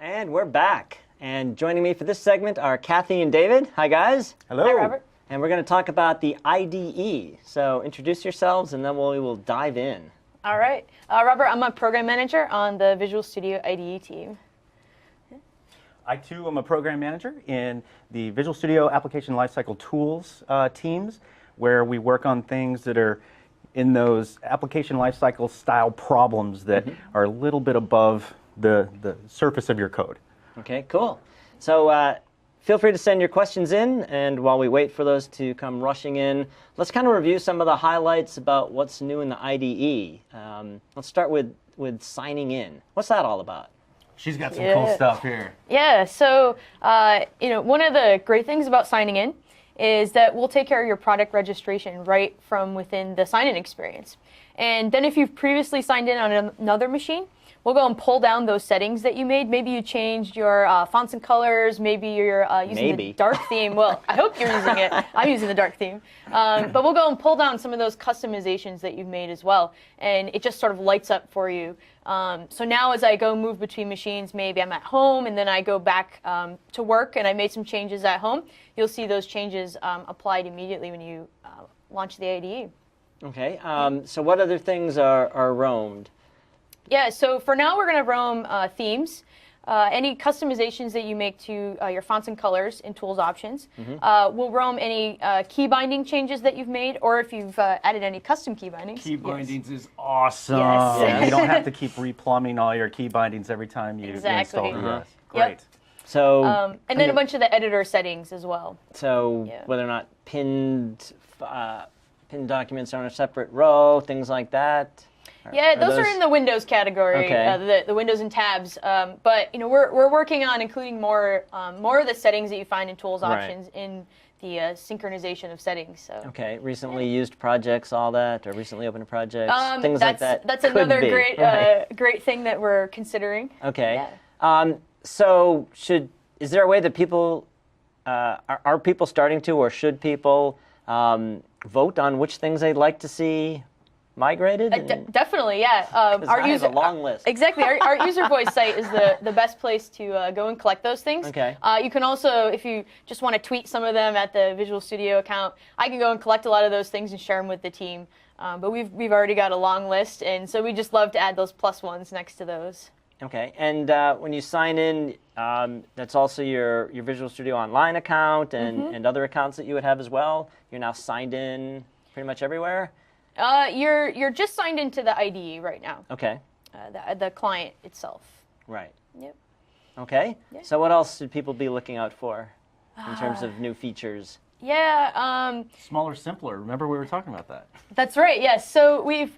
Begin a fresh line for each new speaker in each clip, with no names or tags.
And we're back. And joining me for this segment are Kathy and David. Hi, guys.
Hello.
Hi, Robert.
And we're going to talk about the IDE. So introduce yourselves, and then we will dive in.
All right. Robert, I'm a program manager on the Visual Studio IDE team.
I, too, am a program manager in the Visual Studio Application Lifecycle Tools teams, where we work on things that are in those application lifecycle style problems that are a little bit above the surface of your code.
Okay, cool. So feel free to send your questions in, and while we wait for those to come rushing in, let's kind of review some of the highlights about what's new in the IDE. Let's start with signing in. What's that all about?
She's got some cool stuff here.
Yeah, so one of the great things about signing in is that we'll take care of your product registration right from within the sign-in experience. And then if you've previously signed in on another machine, we'll go and pull down those settings that you made. Maybe you changed your fonts and colors. Maybe you're using the dark theme. Well, I hope you're using it. I'm using the dark theme. But we'll go and pull down some of those customizations that you've made as well. And it just sort of lights up for you. So now as I go move between machines, maybe I'm at home and then I go back to work and I made some changes at home, you'll see those changes applied immediately when you launch the IDE.
Okay, so what other things are roamed?
Yeah, so for now we're going to roam themes. Any customizations that you make to your fonts and colors in Tools Options. We'll roam any key binding changes that you've made, or if you've added any custom key bindings.
Key bindings is awesome.
Yes.
You don't have to keep replumbing all your key bindings every time you install the Great.
Yep.
So,
and then a bunch of the editor settings as well.
So whether or not pinned documents are on a separate row, things like that.
Yeah, those are in the Windows category, the Windows and tabs. But we're working on including more of the settings that you find in Tools Options in the synchronization of settings. So. Okay,
recently used projects, all that, or recently opened projects, things like that.
That's another great thing that we're considering.
Okay. Yeah. So is there a way that people are people starting to, or should people vote on which things they'd like to see migrated?
Definitely, yeah.
Our user, a long list.
Exactly. Our user voice site is the best place to go and collect those things.
Okay.
You can also, if you just want to tweet some of them at the Visual Studio account, I can go and collect a lot of those things and share them with the team. But we've already got a long list, and so we just love to add those plus ones next to those.
Okay. And when you sign in, that's also your Visual Studio Online account and other accounts that you would have as well. You're now signed in pretty much everywhere.
You're just signed into the IDE right now.
Okay.
The client itself.
Right.
Yep.
Okay. Yeah. So what else should people be looking out for in terms of new features?
Yeah.
Smaller, simpler. Remember we were talking about that.
That's right. Yes. So we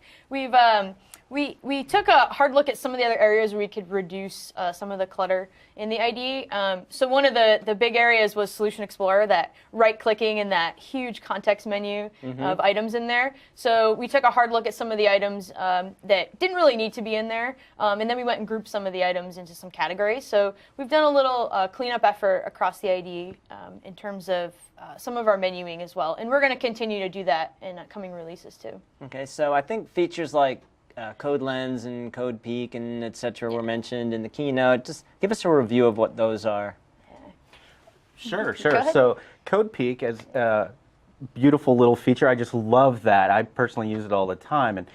took a hard look at some of the other areas where we could reduce some of the clutter in the IDE. So one of the big areas was Solution Explorer, that right-clicking and that huge context menu of items in there. So we took a hard look at some of the items that didn't really need to be in there, and then we went and grouped some of the items into some categories. So we've done a little cleanup effort across the IDE in terms of some of our menuing as well, and we're going to continue to do that in coming releases too.
Okay, so I think features like Code Lens and Code Peek and et cetera were mentioned in the keynote. Just give us a review of what those are.
Sure. So Code Peek is a beautiful little feature. I just love that. I personally use it all the time. And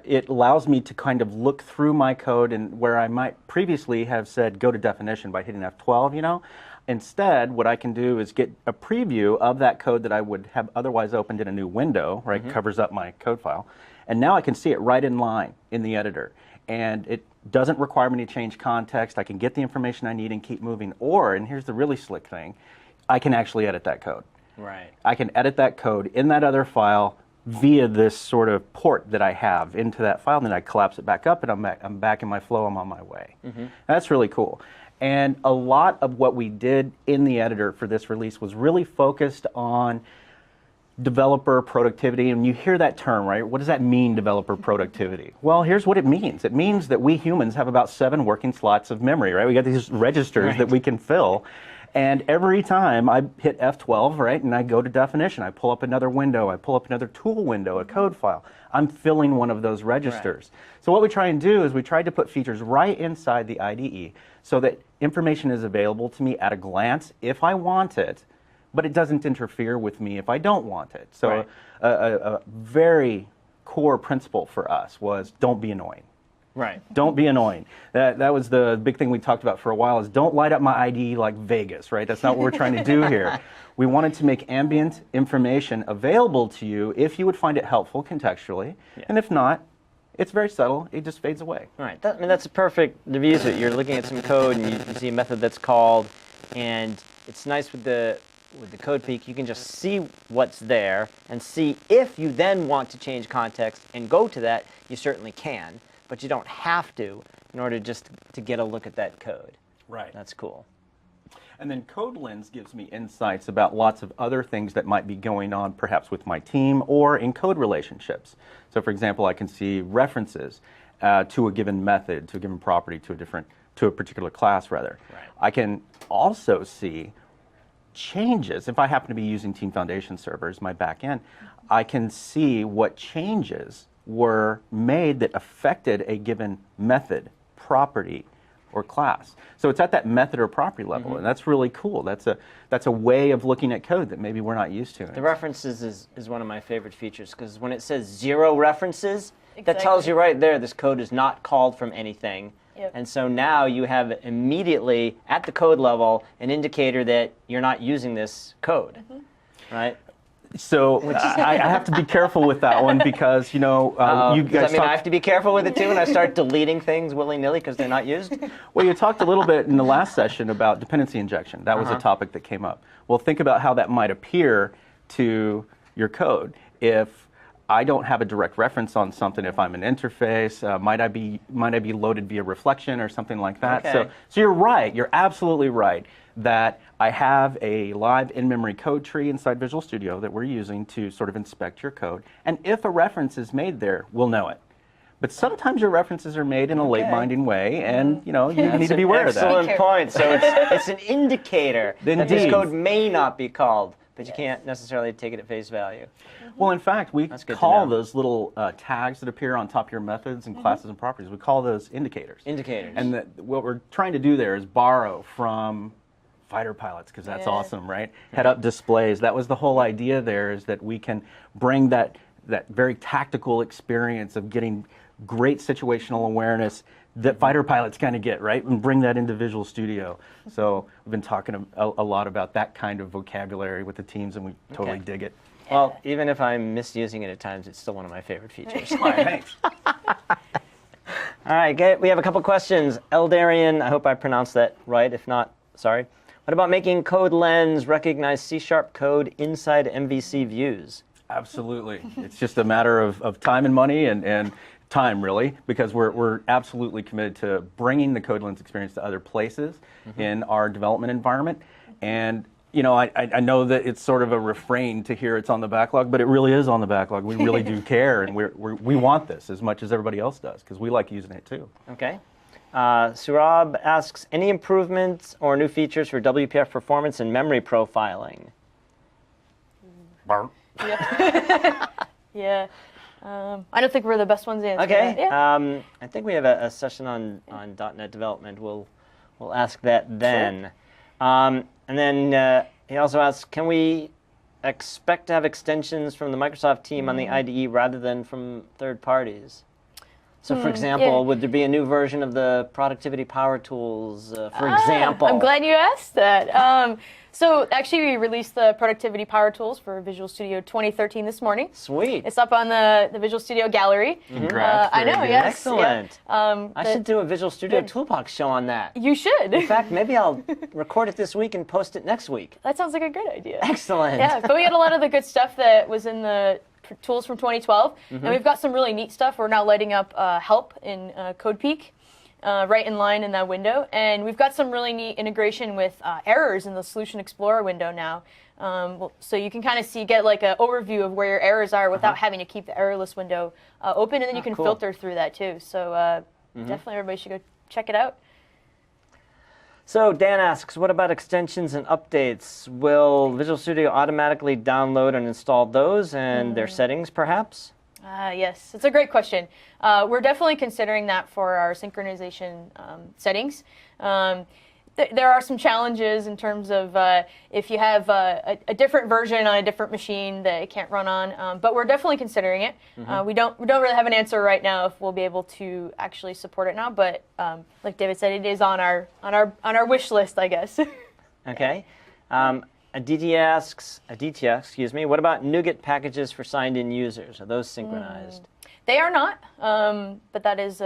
it allows me to kind of look through my code, and where I might previously have said go to definition by hitting F12, Instead, what I can do is get a preview of that code that I would have otherwise opened in a new window, right? Covers up my code file. And now I can see it right in line in the editor. And it doesn't require me to change context. I can get the information I need and keep moving. Or, and here's the really slick thing, I can actually edit that code.
Right.
I can edit that code in that other file via this sort of port that I have into that file. And then I collapse it back up, and I'm back in my flow. I'm on my way. That's really cool. And a lot of what we did in the editor for this release was really focused on developer productivity. And you hear that term, right? What does that mean, developer productivity? Well, here's what it means. It means that we humans have about 7 working slots of memory, right? We got these registers that we can fill. And every time I hit F12, right, and I go to definition, I pull up another window, I pull up another tool window, a code file. I'm filling one of those registers. Right. So what we try and do is we try to put features right inside the IDE so that information is available to me at a glance if I want it, but it doesn't interfere with me if I don't want it. So
right.
a very core principle for us was don't be annoying.
Right.
Don't be annoying. That was the big thing we talked about for a while, is don't light up my IDE like Vegas, right? That's not what we're trying to do here. We wanted to make ambient information available to you if you would find it helpful contextually, and if not, it's very subtle. It just fades away.
Right. I mean, that's a perfect review. So you're looking at some code and you see a method that's called, and it's nice with the code peek. You can just see what's there and see if you then want to change context and go to that. You certainly can, but you don't have to in order just to get a look at that code.
Right.
That's cool.
And then Code Lens gives me insights about lots of other things that might be going on perhaps with my team or in code relationships. So for example, I can see references to a given method, to a given property, to a particular class rather.
Right.
I can also see changes. If I happen to be using Team Foundation Server as my backend, I can see what changes were made that affected a given method, property, or class. So it's at that method or property level, and that's really cool. That's a way of looking at code that maybe we're not used to.
The references is one of my favorite features, because when it says 0 references,
Exactly.
that tells you right there this code is not called from anything.
Yep.
And so now you have immediately at the code level an indicator that you're not using this code, right?
So I have to be careful with that one because, you know, you guys
does that mean I have to be careful with it too when I start deleting things willy-nilly because they're not used?
Well, you talked a little bit in the last session about dependency injection. That was a topic that came up. Well, think about how that might appear to your code. If I don't have a direct reference on something, if I'm an interface, might I be loaded via reflection or something like that?
Okay.
So you're right. You're absolutely right that I have a live in-memory code tree inside Visual Studio that we're using to sort of inspect your code. And if a reference is made there, we'll know it. But sometimes your references are made in a late-binding way, and you know you need to be aware of that.
Excellent point. So it's an indicator that this
Indeed.
code may not be called, but you can't necessarily take it at face value.
Well, in fact, we
That's good to
call
know.
those little tags that appear on top of your methods and classes and properties, we call those indicators.
Indicators.
And what we're trying to do there is borrow from fighter pilots, because that's awesome, right? Head-up displays. That was the whole idea there, is that we can bring that very tactical experience of getting great situational awareness that fighter pilots kind of get, right? And bring that into Visual Studio. So we've been talking a lot about that kind of vocabulary with the teams, and we totally dig it.
Well, even if I'm misusing it at times, it's still one of my favorite features.
All right, thanks.
All right, good. We have a couple questions. Eldarian, I hope I pronounced that right. If not, sorry. What about making Code Lens recognize C# code inside MVC views?
Absolutely. It's just a matter of time and money and time, really, because we're absolutely committed to bringing the Code Lens experience to other places in our development environment. And you know, I know that it's sort of a refrain to hear it's on the backlog, but it really is on the backlog. We really do care, and we want this as much as everybody else does, because we like using it too.
Okay. Surab asks, any improvements or new features for WPF performance and memory profiling?
Yeah. I don't think we're the best ones to answer
Okay.
that. Yeah.
I think we have a session on .NET development. We'll ask that then. And then he also asks, can we expect to have extensions from the Microsoft team on the IDE rather than from third parties? So, for example, would there be a new version of the productivity power tools, for example?
I'm glad you asked that. So actually, we released the productivity power tools for Visual Studio 2013 this morning.
Sweet.
It's up on the Visual Studio gallery.
Congrats.
I know,
Very good.
yes.
Excellent.
Yeah.
I should do a Visual Studio Toolbox show on that.
You should.
In fact, maybe I'll record it this week and post it next week.
That sounds like a great idea.
Excellent.
Yeah, but we had a lot of the good stuff that was in the tools from 2012, and we've got some really neat stuff. We're now lighting up help in CodePeek, right in line in that window, and we've got some really neat integration with errors in the Solution Explorer window now. So you can kind of get like an overview of where your errors are without having to keep the error list window open, and then you can
cool.
filter through that too. So definitely everybody should go check it out.
So Dan asks, what about extensions and updates? Will Visual Studio automatically download and install those and their settings, perhaps?
Yes, it's a great question. We're definitely considering that for our synchronization settings. There are some challenges in terms of if you have a different version on a different machine that it can't run on, but we're definitely considering it. We don't really have an answer right now if we'll be able to actually support it now, but like David said, it is on our wish list, I guess.
Okay. Aditya, excuse me, what about NuGet packages for signed-in users? Are those synchronized?
They are not, but that is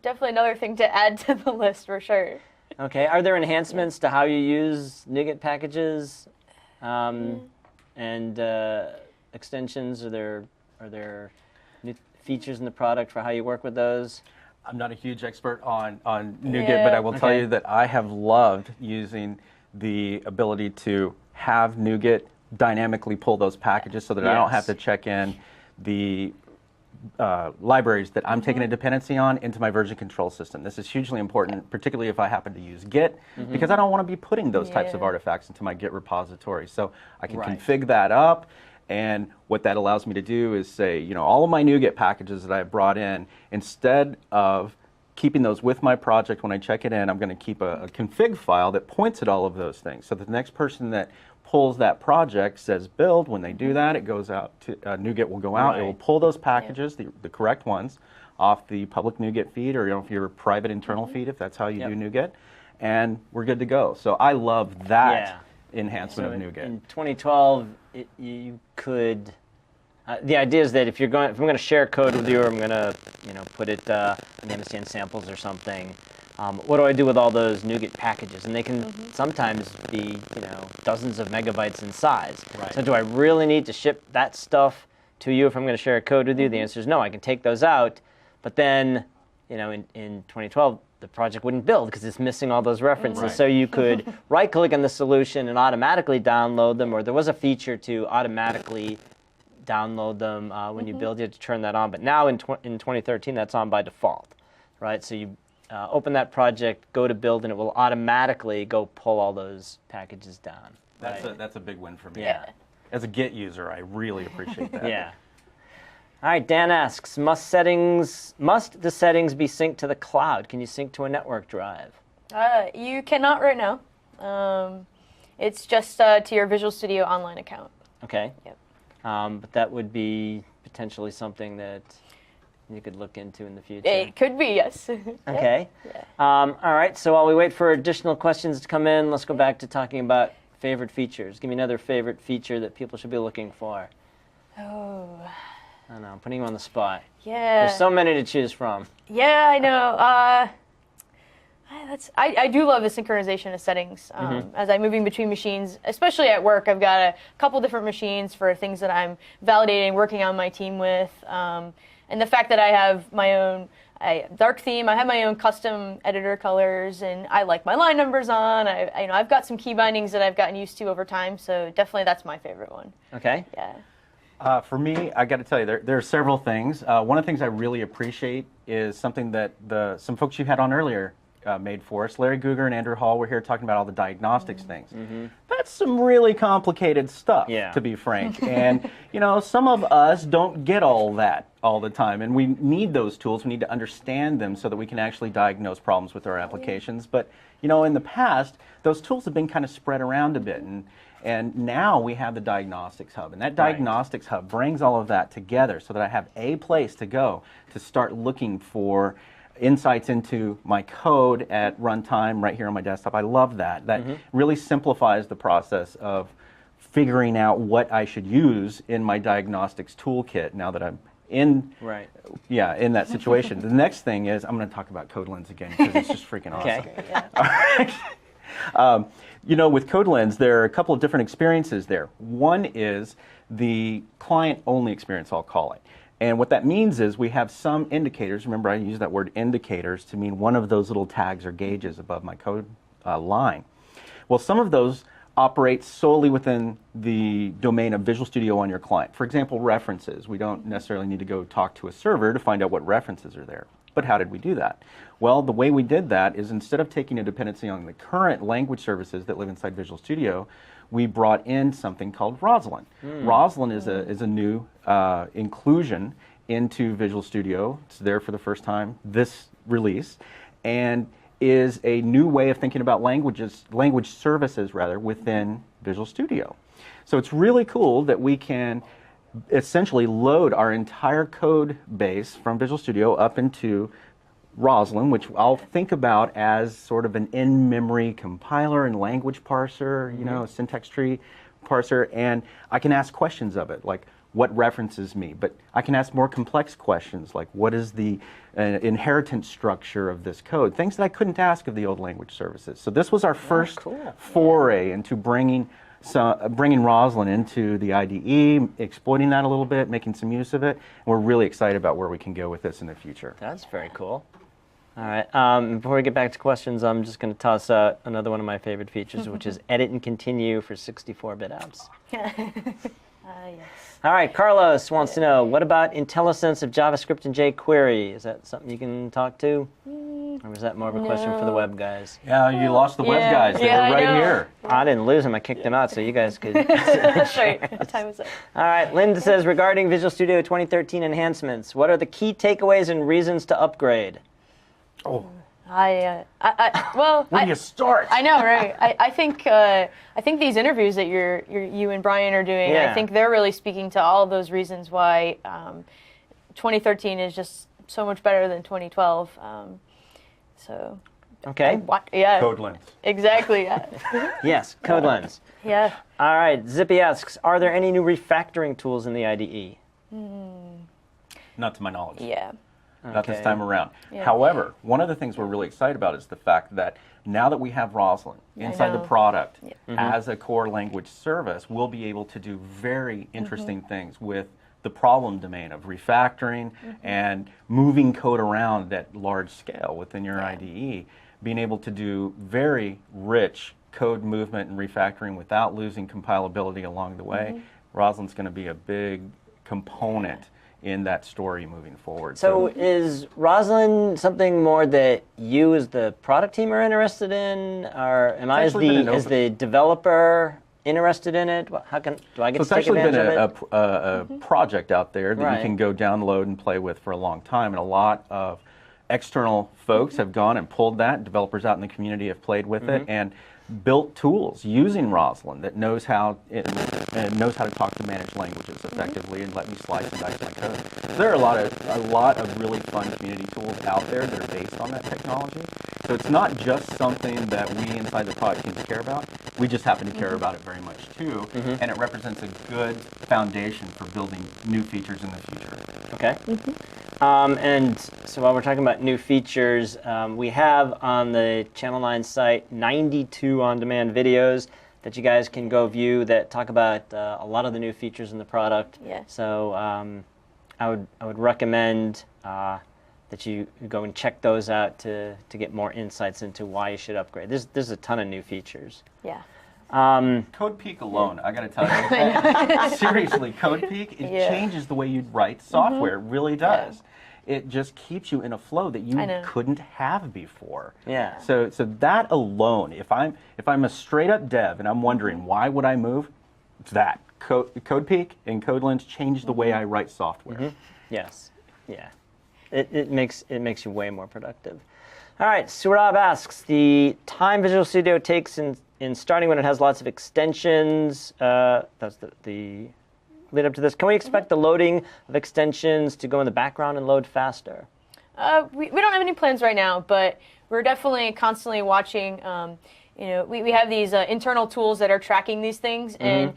definitely another thing to add to the list for sure.
Okay. Are there enhancements to how you use NuGet packages and extensions? Are there new features in the product for how you work with those?
I'm not a huge expert on NuGet, but I will tell you that I have loved using the ability to have NuGet dynamically pull those packages so that I don't have to check in the libraries that I'm taking a dependency on into my version control system. This is hugely important, particularly if I happen to use Git, because I don't want to be putting those types of artifacts into my Git repository. So I can config that up, and what that allows me to do is say, you know, all of my NuGet packages that I've brought in, instead of keeping those with my project when I check it in, I'm going to keep a config file that points at all of those things. So that the next person that pulls that project says build. When they do that, it goes out to NuGet will go out. It will pull those packages, the correct ones, off the public NuGet feed, or if you're a private internal feed, if that's how you do NuGet, and we're good to go. So I love that enhancement of NuGet.
In 2012, you could. The idea is that if I'm going to share code with you, or I'm going to, put it in MSDN samples or something. What do I do with all those NuGet packages? And they can sometimes be, dozens of megabytes in size.
Right.
So do I really need to ship that stuff to you if I'm going to share a code with you? The answer is no. I can take those out, but then, in 2012, the project wouldn't build because it's missing all those references.
Right.
So you could right-click on the solution and automatically download them, or there was a feature to automatically download them when you build. You have to turn that on. But now in 2013, that's on by default, right? So you open that project, go to build, and it will automatically go pull all those packages down.
That's a big win for me.
Yeah.
As a Git user, I really appreciate that.
Yeah. All right, Dan asks, must the settings be synced to the cloud? Can you sync to a network drive?
You cannot right now. It's just to your Visual Studio Online account.
Okay.
Yep.
But that would be potentially something that you could look into in the future.
It could be, yes.
Okay.
Yeah.
All right, so while we wait for additional questions to come in, let's go back to talking about favorite features. Give me another favorite feature that people should be looking for.
Oh.
I don't know, I'm putting you on the spot.
Yeah.
There's so many to choose from.
Yeah, I know. I do love the synchronization of settings. As I'm moving between machines, especially at work, I've got a couple different machines for things that I'm validating, working on my team with. And the fact that I have my own dark theme, I have my own custom editor colors, and I like my line numbers on. I've got some key bindings that I've gotten used to over time, so definitely that's my favorite one.
Okay.
Yeah.
For me, I got to tell you, there are several things. One of the things I really appreciate is something that some folks you had on earlier made for us. Larry Guger and Andrew Hall were here talking about all the diagnostics things. That's some really complicated stuff, to be frank. And, some of us don't get all that all the time. And we need those tools. We need to understand them so that we can actually diagnose problems with our applications. But, in the past, those tools have been kind of spread around a bit. And now we have the Diagnostics Hub. And that Diagnostics Hub brings all of that together so that I have a place to go to start looking for insights into my code at runtime right here on my desktop. I love that. That really simplifies the process of figuring out what I should use in my diagnostics toolkit now that I'm in that situation. The next thing is, I'm going to talk about CodeLens again because it's just freaking awesome.
Okay.
With CodeLens, there are a couple of different experiences there. One is the client-only experience, I'll call it. And what that means is we have some indicators. Remember, I use that word indicators to mean one of those little tags or gauges above my code line. Well, some of those operate solely within the domain of Visual Studio on your client. For example, references. We don't necessarily need to go talk to a server to find out what references are there. But how did we do that? Well, the way we did that is instead of taking a dependency on the current language services that live inside Visual Studio, we brought in something called Roslyn. Roslyn is a new inclusion into Visual Studio. It's there for the first time this release, and is a new way of thinking about language services rather, within Visual Studio. So it's really cool that we can essentially load our entire code base from Visual Studio up into Roslyn, which I'll think about as sort of an in-memory compiler and language parser, you know, a syntax tree parser, and I can ask questions of it, like what references me, but I can ask more complex questions, like what is the inheritance structure of this code, things that I couldn't ask of the old language services. So this was our first foray into bringing Roslyn into the IDE, exploiting that a little bit, making some use of it, and we're really excited about where we can go with this in the future.
That's very cool. All right, before we get back to questions, I'm just going to toss out another one of my favorite features, which is edit and continue for 64-bit apps.
Yes.
All right, Carlos wants to know, what about IntelliSense of JavaScript and jQuery? Is that something you can talk to? Or was that more of a question for the web guys?
Yeah, you lost the web guys. They were right here.
I didn't lose them. I kicked them out, so you guys could.
That's right. The time was up.
All right, Linda says, regarding Visual Studio 2013 enhancements, what are the key takeaways and reasons to upgrade?
Oh.
Well,
where do you start?
I know, right? I think these interviews that you and Brian are doing, I think they're really speaking to all of those reasons why 2013 is just so much better than 2012. So.
Okay.
CodeLens.
Exactly. Yeah.
Yes, CodeLens.
Yeah.
All right. Zippy asks, are there any new refactoring tools in the IDE?
Not to my knowledge.
Yeah.
Not this time around.
Yeah.
However, one of the things we're really excited about is the fact that now that we have Roslyn inside the product as a core language service, we'll be able to do very interesting things with the problem domain of refactoring and moving code around at large scale within your IDE, being able to do very rich code movement and refactoring without losing compilability along the way. Roslyn's going to be a big component in that story moving forward.
So is Roslyn something more that you as the product team are interested in, or am I as the developer interested in it? How do I get to take advantage of it?
It's actually been a project out there that you can go download and play with for a long time, and a lot of external folks have gone and pulled that. Developers out in the community have played with it and built tools using Roslyn that knows how to talk to managed languages effectively and let me slice and dice my code. So there are a lot of really fun community tools out there that are based on that technology. So it's not just something that we inside the product team care about. We just happen to care about it very much too, and it represents a good foundation for building new features in the future.
Okay. And so while we're talking about new features, we have on the Channel 9 site 92 on-demand videos that you guys can go view that talk about a lot of the new features in the product.
Yeah.
So I would recommend that you go and check those out to get more insights into why you should upgrade. There's a ton of new features.
Yeah.
CodePeek alone, I got to tell you, seriously, CodePeek, it changes the way you write software. It really does. It just keeps you in a flow that you couldn't have before.
Yeah.
So that alone, if I'm a straight up dev and I'm wondering why would I move, it's that CodePeek and CodeLens change the way I write software.
Yes. Yeah. It makes you way more productive. All right. Surab asks, the time Visual Studio takes in starting when it has lots of extensions. That's the lead up to this. Can we expect the loading of extensions to go in the background and load faster?
We don't have any plans right now, but we're definitely constantly watching. We have these internal tools that are tracking these things, and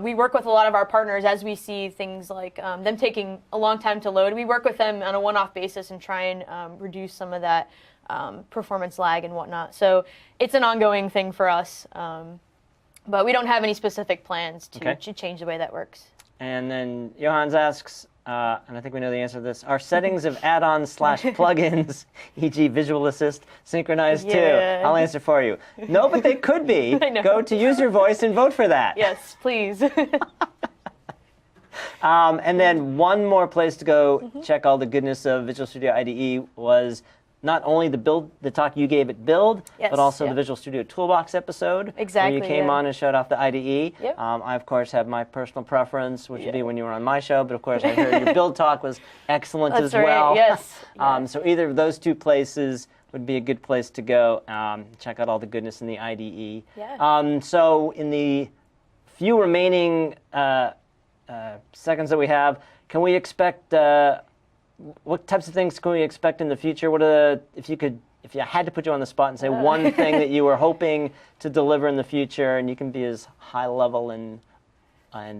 we work with a lot of our partners as we see things like them taking a long time to load. We work with them on a one-off basis and try and reduce some of that performance lag and whatnot. So it's an ongoing thing for us, but we don't have any specific plans to change the way that works.
And then Johannes asks, and I think we know the answer to this, are settings of add-ons / plugins, e.g. Visual Assist, synchronized too? I'll answer for you. No, but they could be. Go to Use Your Voice and vote for that.
Yes, please.
And then one more place to go check all the goodness of Visual Studio IDE was not only the talk you gave at Build,
Yes,
but also
yeah.
the Visual Studio Toolbox episode.
Exactly,
Where you came
yeah.
on and showed off the IDE.
Yep.
I, of course, have my personal preference, which would be when you were on my show. But, of course, I heard your Build talk was excellent
That's
as
right,
well.
yes. Yeah.
So either of those two places would be a good place to go. Check out all the goodness in the IDE.
Yeah.
So in the few remaining seconds that we have, can we expect what types of things can we expect in the future? What are if you had to put you on the spot and say one thing that you were hoping to deliver in the future, and you can be as high level and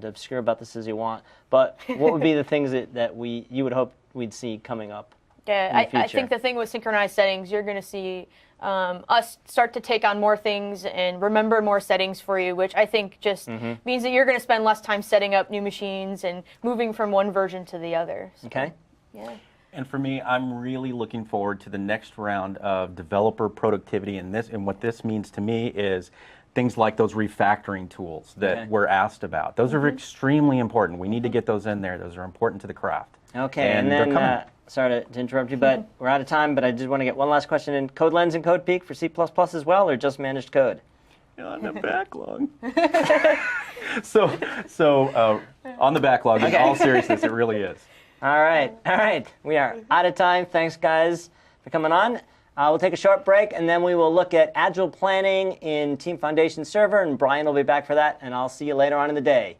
obscure about this as you want, but what would be the things that you would hope we'd see coming up?
Yeah, I think the thing with synchronized settings, you're going to see us start to take on more things and remember more settings for you, which I think just means that you're going to spend less time setting up new machines and moving from one version to the other. So,
Okay.
yeah.
And for me, I'm really looking forward to the next round of developer productivity. And what this means to me is things like those refactoring tools that we're asked about. Those are extremely important. We need to get those in there. Those are important to the craft.
Okay,
and
and
they're coming.
then, sorry to interrupt you, but we're out of time, but I just want to get one last question in. CodeLens and CodePeak for C++ as well, or just managed code?
On the backlog. so on the backlog, in all seriousness, it really is.
All right. We are out of time. Thanks, guys, for coming on. We'll take a short break, and then we will look at Agile planning in Team Foundation Server, and Brian will be back for that, and I'll see you later on in the day.